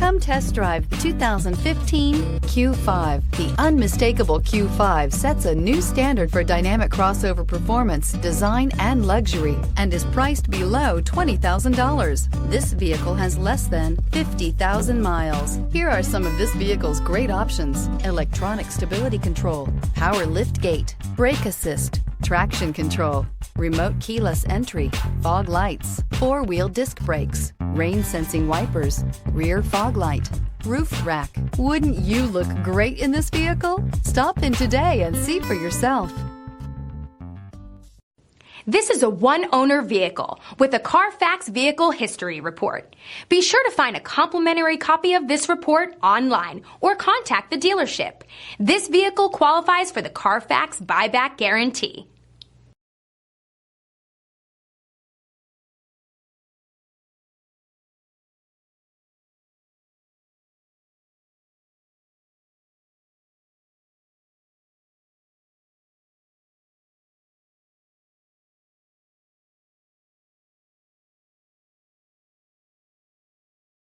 Come test drive the 2015 Q5. The unmistakable Q5 sets a new standard for dynamic crossover performance, design, and luxury, and is priced below $20,000. This vehicle has less than 50,000 miles. Here are some of this vehicle's great options: electronic stability control, power lift gate, brake assist, traction control, remote keyless entry, fog lights, four-wheel disc brakes, rain sensing wipers, rear fog light, roof rack. Wouldn't you look great in this vehicle? Stop in today and see for yourself. This is a one-owner vehicle with a Carfax Vehicle History Report. Be sure to find a complimentary copy of this report online or contact the dealership. This vehicle qualifies for the Carfax Buyback Guarantee.